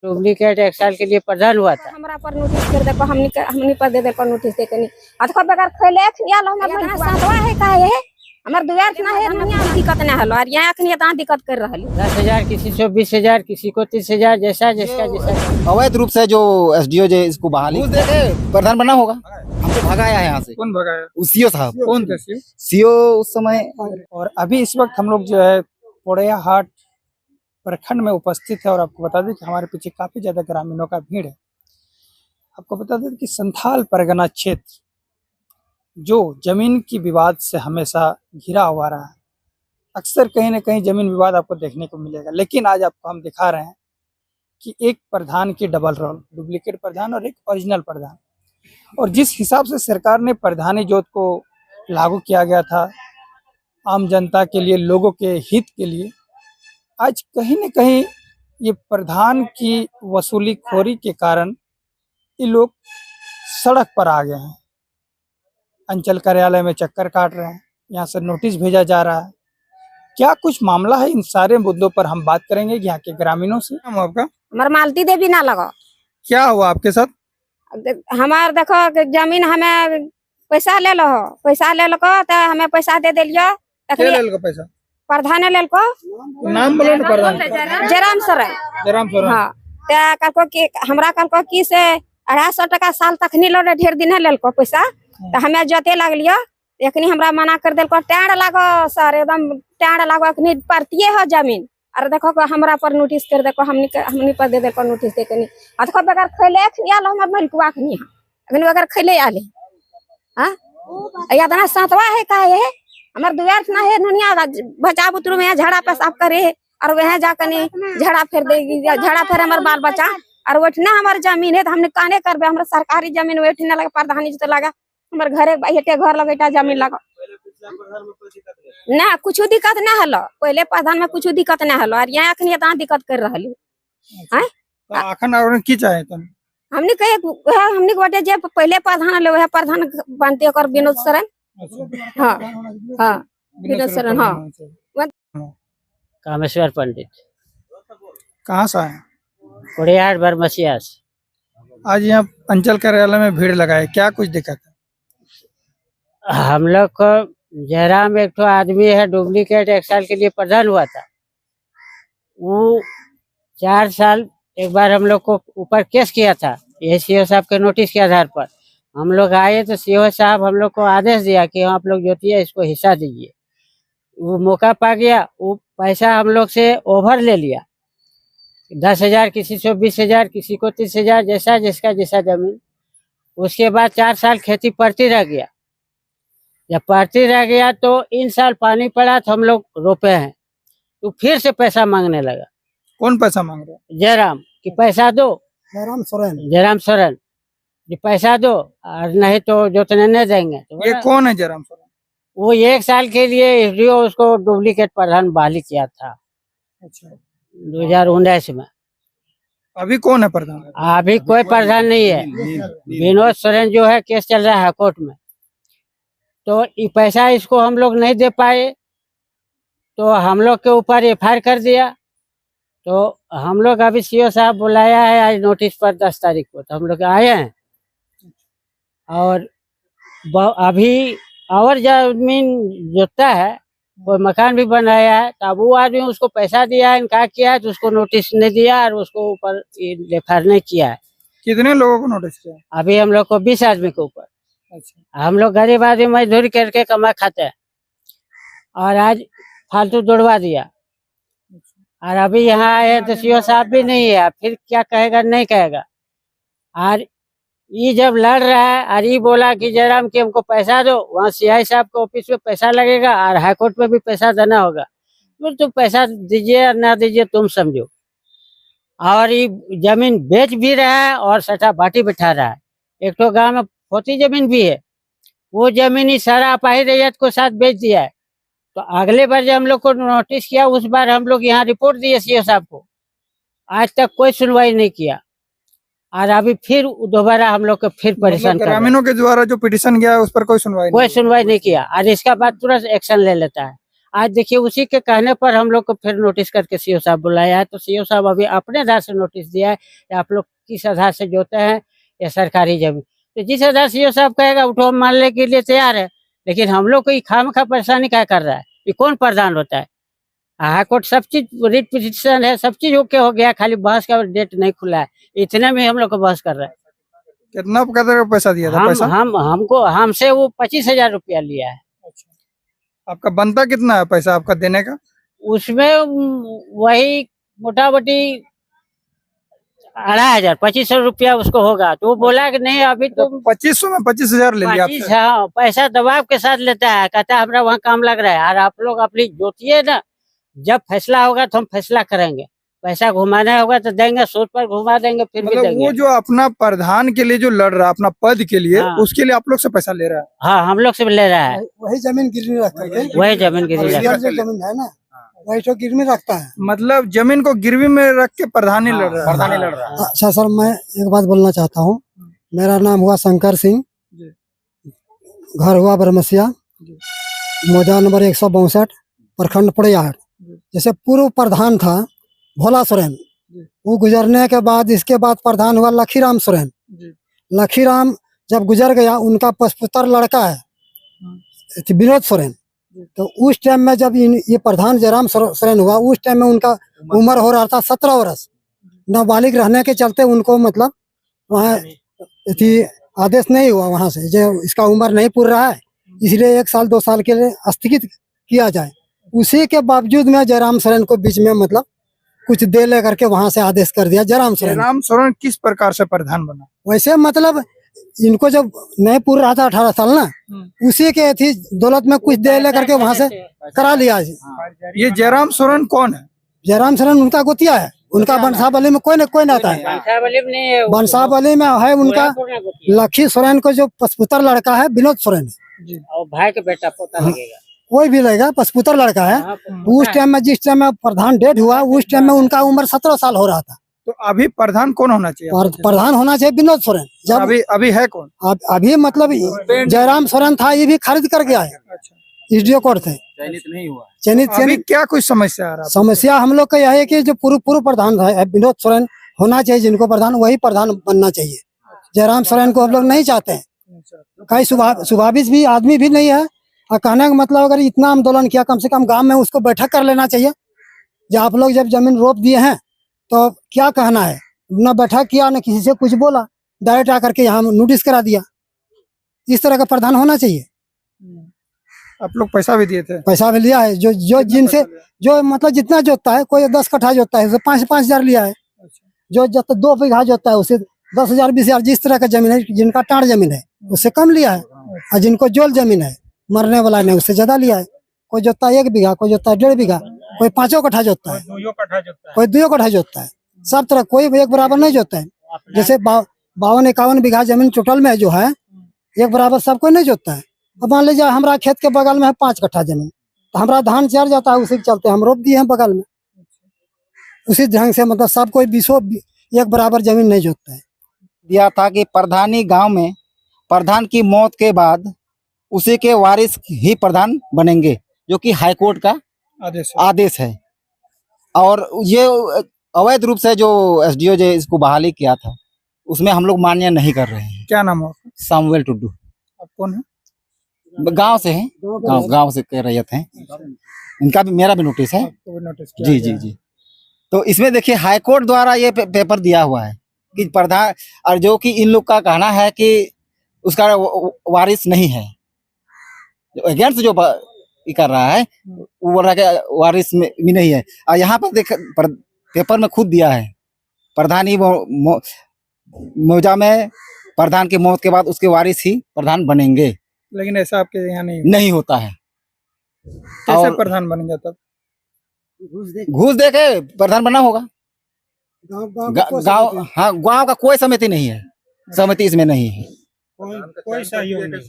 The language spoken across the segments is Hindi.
डुप्लीकेट 1 साल के लिए प्रधान हुआ था। हमरा पर नोटिस कर दे हमनी पर दे दे पर नोटिस दे कनी अथवा बेकार खैले खिया लो हमर साथवा है का है हमर दुआर ना है दुनिया में दिक्कत ना हलो और यहाँ अखनी ता दिक्कत कर रहली 10,000 किसी को 20,000 किसी को 30,000 जैसा जिसका जैसा। अवैध रूप से जो एसडीओ जो इसको बहाली प्रधान बना होगा, हमको भगाया है यहाँ से। कौन भगाया? सीओ साहब। कौन थे सीओ? सीओ उस समय। और अभी इस वक्त हम लोग जो है पोड़ैया हाट प्रखंड में उपस्थित है और आपको बता दें कि हमारे पीछे काफी ज्यादा ग्रामीणों का भीड़ है। आपको बता दें कि संथाल परगना क्षेत्र जो जमीन की विवाद से हमेशा घिरा हुआ रहा है, अक्सर कहीं ना कहीं जमीन विवाद आपको देखने को मिलेगा, लेकिन आज आपको हम दिखा रहे हैं कि एक प्रधान की डबल रोल, डुप्लीकेट प्रधान और एक ओरिजिनल प्रधान। और जिस हिसाब से सरकार ने प्रधानी जोत को लागू किया गया था आम जनता के लिए, लोगों के हित के लिए, आज कहीं न कहीं ये प्रधान की वसूली खोरी के कारण ये लोग सड़क पर आ गए हैं। अंचल कार्यालय में चक्कर काट रहे हैं, यहाँ से नोटिस भेजा जा रहा है। क्या कुछ मामला है, इन सारे मुद्दों पर हम बात करेंगे यहाँ के ग्रामीणों से। हम आपका हमर मालती देवी ना लगा क्या हुआ आपके साथ? हमार देखो जमीन हमें पैसा ले लो तो हमें पैसा दे दिलियो क्या ले लो पैसा? प्रधान ले को नाम बोलो ना प्रधान। जराम सर जराम सर। हाँ कहको कि हमरा कहको कि से 250 टका साल तक नहीं लो ढेर दिन ले को पैसा तो हमें जोते लगलियो एखनी हमरा मना कर देलको टाड़ लागो सर एकदम टाड़ लागो एखनी परतिये हो जमीन और देखो हमरा पर नोटिस कर देखो हमनी पर दे देखो नोटिस दे कनी अथवा बेकार खैले खिया लो हमर मलकुआ खनी एखनी बेकार खैले आले हां या तना साथवा है का है हमर दुआर ना है दुनिया बचा बुतरू में झाड़ा पेशाब करे और वह जाकने झाड़ा फेर देगी झाड़ा फेर हमर बाल बच्चा और ओठना हमर जमीन है तो हमने काने करबे हमर सरकारी जमीन ओठना लगा प्रधानी तो लगा हमर घरे हेटे घर लगेटा जमीन लगा ना कुछ दिक्कत ना हलो पहले प्रधान में कुछ दिक्कत ना हलो और यहाँ अखनी ता दिक्कत कर रहली हैं तो अखन और की चाहे तुम हमने कहे हमने गोटे जे पहले प्रधान ले वह प्रधान बनते कर विनोद सरन। हां हां विनोद सरन। हां कामेश्वर पंडित। कहाँ से आए? पोड़ैया हाट बरमसिया से। आज यहाँ अंचल कार्यालय में भीड़ लगाए, क्या कुछ दिक्कत है? हम लोग को जयराम एक तो आदमी है डुप्लीकेट 1 साल के लिए प्रधान हुआ था, वो 4 साल एक बार हम लोग को ऊपर केस किया था ये सीओ साहब के नोटिस के आधार पर। हम लोग आए तो सीओ साहब हम लोग को आदेश दिया कि आप लोग जो है इसको हिस्सा दीजिए। वो मौका पा गया, वो पैसा हम लोग से ओवर ले लिया, 10,000 किसी को 20,000 किसी को 30,000 जैसा जिसका जैसा जमीन। उसके बाद 4 साल खेती पड़ती रह गया। जब पड़ती रह गया तो इन साल पानी पड़ा तो हम लोग रोपे हैं, तो फिर से पैसा मांगने लगा। कौन पैसा मांग रहा है? जयराम कि पैसा दो, जयराम सोरेन जी पैसा दो और नहीं तो जोतने नहीं देंगे। तो ये कौन है जयराम सोरेन? वो 1 साल के लिए एसडीओ उसको डुप्लीकेट प्रधान बहाली किया था। अच्छा 2019 में। अभी कौन है प्रधान? अभी कोई प्रधान नहीं है, विनोद सोरेन जो है केस चल रहा है कोर्ट में। तो ये पैसा इसको हम लोग नहीं दे पाए तो हम लोग के ऊपर एफआईआर कर दिया। तो हम लोग अभी सीओ साहब बुलाया है आज नोटिस पर 10 तारीख को, तो हम लोग आए हैं और अभी और जमीन जोतता है, कोई मकान भी बनाया है, तो अब वो आदमी उसको पैसा दिया है, इनकार किया है, तो उसको नोटिस नहीं दिया और उसको ऊपर एफआईआर नहीं किया है। कितने लोगों को नोटिस किया? अभी हम लोग को 20 आदमी के ऊपर। अच्छा। हम लोग गरीब आदमी मजदूरी करके कमा खाते हैं और आज फालतू दौड़वा दिया। और अभी यहाँ आए तो सीओ साहब भी नहीं है, फिर क्या कहेगा नहीं कहेगा। और ये जब लड़ रहा है और ये बोला कि जयराम की हमको पैसा दो, वहाँ सीआई साहब के ऑफिस में पैसा लगेगा और हाईकोर्ट में भी पैसा देना होगा, तो तुम पैसा दीजिए और ना दीजिए तुम समझो। और ये जमीन बेच भी रहा है और सटा बाटी बिठा रहा है। एक तो गांव में होती जमीन भी है, वो जमीन ही सारा अपाही रैयत को साथ बेच दिया है। तो अगले बार जब हम लोग को नोटिस किया उस बार हम लोग यहाँ रिपोर्ट दिए सीओ साहब को, आज तक कोई सुनवाई नहीं किया और अभी फिर दोबारा हम लोग को फिर परेशान कर। ग्रामीणों के द्वारा जो पिटीशन गया है उस पर कोई सुनवाई नहीं किया और इसका बाद तुरंत एक्शन ले लेता है। आज देखिए उसी के कहने पर हम लोग को फिर नोटिस करके सीओ साहब बुलाया है। तो सीओ साहब अभी अपने आधार से नोटिस दिया है कि आप लोग किस आधार से जोते हैं या सरकारी जमीन। तो जिस आधार सीओ साहब कहेगा उठो हम मानने के लिए तैयार है, लेकिन हम लोग को ये खामखा परेशानी क्या कर रहा है? ये कौन प्रधान होता है? हाई कोर्ट सब चीज रिट पिटिशन है, सब चीज ओके हो गया, खाली बहस का डेट नहीं खुला है। इतने में हम लोग को बहस कर रहा है। कितना का पैसा दिया था? पैसा हमसे वो 25,000 रुपया लिया है। आपका बनता कितना है पैसा आपका देने का? उसमें वही मोटा मोटी 2,500 2500 रुपया उसको होगा। तो वो बोला कि नहीं अभी तो 2500 में 25,000 ले लिया 25, आपसे? हाँ, पैसा दबाव के साथ लेता है, कहता है हमारा वहाँ काम लग रहा है और आप लोग अपनी जोतिए ना, जब फैसला होगा तो हम फैसला करेंगे। पैसा घुमाना होगा तो देंगे, सूद पर घुमा देंगे, फिर भी मतलब देंगे। वो जो अपना प्रधान के लिए जो लड़ रहा है, अपना पद के लिए, हाँ। उसके लिए आप लोग से पैसा ले रहा है? हाँ, हम लोग से ले रहा है, वही जमीन गिरवी रख करके, वही जमीन गिरवी रख जो जमीन है ना वही तो गिरवी रखता है। मतलब जमीन को गिरवी में रख के प्रधानी लड़ रहा है? प्रधानी लड़ रहा है। अच्छा सर, मैं एक बात बोलना चाहता हूँ। मेरा नाम हुआ शंकर सिंह, जी। घर हुआ बरमसिया, मौजा नंबर 162, प्रखंड पड़ियाहाट। जैसे पूर्व प्रधान था भोला सोरेन, वो गुजरने के बाद इसके बाद प्रधान हुआ लखीराम सोरेन। लखीराम जब गुजर गया, उनका पसपुत्र लड़का है विनोद सोरेन। तो उस टाइम में जब ये प्रधान जयराम सोरेन हुआ, उस टाइम में उनका उम्र हो रहा था 17 वर्ष। नाबालिग रहने के चलते उनको मतलब वहाँ आदेश नहीं हुआ वहाँ से, जो इसका उम्र नहीं पूर रहा है, इसलिए 1 साल 2 साल के लिए स्थगित किया जाए। उसी के बावजूद में जयराम सोरेन को बीच में मतलब कुछ दे लेकर के वहाँ से आदेश कर दिया जयराम सोरेन। जयराम सोरेन किस प्रकार से प्रधान बना? वैसे मतलब इनको जब नहीं पूरा रहा था 18 साल ना, उसी के थी दौलत में कुछ दे लेकर के वहाँ से करा लिया। ये जयराम सोरेन कौन है? जयराम सोरेन उनका गोतिया है, उनका बंसावली में कोई न आता है। बंसावली में है उनका लखी सोरेन को जो पसपुत्र लड़का है विनोद सोरेन, और भाई का बेटा पोता लगेगा, कोई भी लगेगा, पसपुत्र लड़का है। उस टाइम में जिस टाइम में प्रधान डेड हुआ, उस टाइम में उनका उम्र 17 साल हो रहा था। तो अभी प्रधान कौन होना चाहिए? प्रधान होना चाहिए विनोद सोरेन। जब अभी है कौन? अभी मतलब जयराम सोरेन था, ये भी खरीद कर गया है एसडीओ कोर्ट से, चयनित नहीं हुआ। चयनित। क्या कुछ समस्या आ रहा है? समस्या हम लोग का यह है कि जो पूर्व प्रधान है विनोद सोरेन होना चाहिए, जिनको प्रधान वही प्रधान बनना चाहिए। जयराम सोरेन को हम लोग नहीं चाहते हैं, कई स्वाभाविक भी आदमी भी नहीं है। और कहने का मतलब अगर इतना आंदोलन किया, कम से कम गांव में उसको बैठक कर लेना चाहिए। जब आप लोग जब जमीन रोप दिए हैं तो क्या कहना है, न बैठक किया न किसी से कुछ बोला, डायरेक्ट आकर के यहाँ नोटिस करा दिया। इस तरह का प्रधान होना चाहिए। आप लोग पैसा भी दिए थे? पैसा भी लिया है, जो जिनसे जो मतलब जितना जोतता है, कोई 10 कट्ठा जोतता है उसे 5,000 लिया है। जो 2 बीघा जोतता है उसे 10,000 20,000, जिस तरह का जमीन है, जिनका टाड़ जमीन है उससे कम लिया है। और जिनको जोल जमीन है मरने वाला ने उससे ज्यादा लिया है। कोई जोतता है 1 बीघा, कोई जोतता है 1.5 बीघा, कोई 5 कट्ठा जोतता है, कोई 2 कट्ठा जोतता है। सब तरह कोई एक बराबर नहीं जोतता है। जैसे 52-51 बीघा जमीन टोटल में जो है, एक बराबर सब कोई नहीं जोतता है। अब मान लीजिए हमारा खेत के बगल में है 5 कट्ठा जमीन, तो हमारा धान चढ़ जाता है, उसी के चलते हम रोप दिए हैं बगल में। उसी ढंग से मतलब सब कोई 20 एक बराबर जमीन नहीं जोतता है। दिया था कि प्रधानी गांव में प्रधान की मौत के बाद उसी के वारिस ही प्रधान बनेंगे, जो कि हाईकोर्ट का आदेश है। और ये अवैध रूप से जो एसडीओ जो इसको बहाली किया था, उसमें हम लोग मान्य नहीं कर रहे हैं। क्या नाम है आपका? सामुएल टुड्डू। आप कौन है? गांव से हैं, गांव से कह रहे थे। इनका भी, मेरा भी नोटिस है। नोटिस जी जी जी। तो इसमें देखिए हाईकोर्ट द्वारा ये पेपर दिया हुआ है कि प्रधान, और जो कि इन लोग का कहना है कि उसका वारिस नहीं है। जो अगेंस्ट जो कर रहा है वो बोल रहा है कि वारिस में भी नहीं है। और यहाँ पर पेपर में खुद दिया है, प्रधान ही मौजा में प्रधान की मौत के बाद उसके वारिस ही प्रधान बनेंगे। लेकिन ऐसा आपके यहाँ नहीं होता है। कैसे प्रधान बनेंगे तब? घूस दे के प्रधान बना होगा। गांव, हाँ, गांव का कोई समिति नहीं है, समिति इसमें नहीं है। कोई सहयोग नहीं।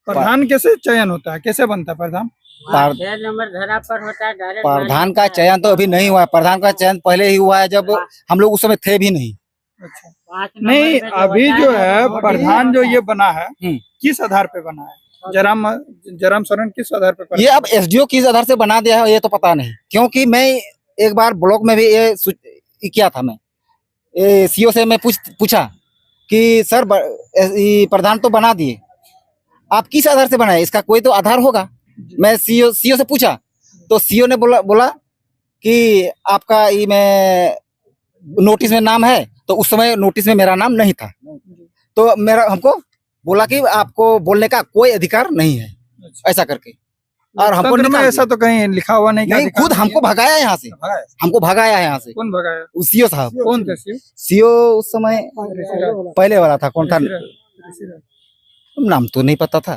प्रधान कैसे चयन होता है, कैसे बनता है प्रधान? 6 नंबर धरा पर होता है डायरेक्ट। प्रधान का चयन तो अभी नहीं हुआ है। प्रधान का चयन पहले ही हुआ है, जब हम लोग उस समय थे भी नहीं। नहीं, अभी जो है प्रधान जो ये बना है, किस आधार पे बना है? जयराम सोरेन किस आधार पर ये अब एसडीओ किस आधार से बना दिया है ये तो पता नहीं, क्योंकि मैं एक बार ब्लॉक में भी ये किया था। मैं सीओ से मैं पूछा कि सर ये प्रधान तो बना दिए, आप किस आधार से बनाए, इसका कोई तो आधार होगा। मैं सीओ से पूछा तो सीओ ने बोला कि आपका ये में नोटिस में नाम है, तो उस समय नोटिस में मेरा नाम नहीं था, तो हमको बोला कि आपको बोलने का कोई अधिकार नहीं है, ऐसा करके। और हमको में ऐसा तो कहीं लिखा हुआ नहीं, खुद हमको भगाया यहाँ से, हमको भगाया यहाँ से। कौन भगाया? सीओ साहब। कौन थे सीओ? सीओ उस समय पहले वाला था, कौन था नाम तो नहीं पता था।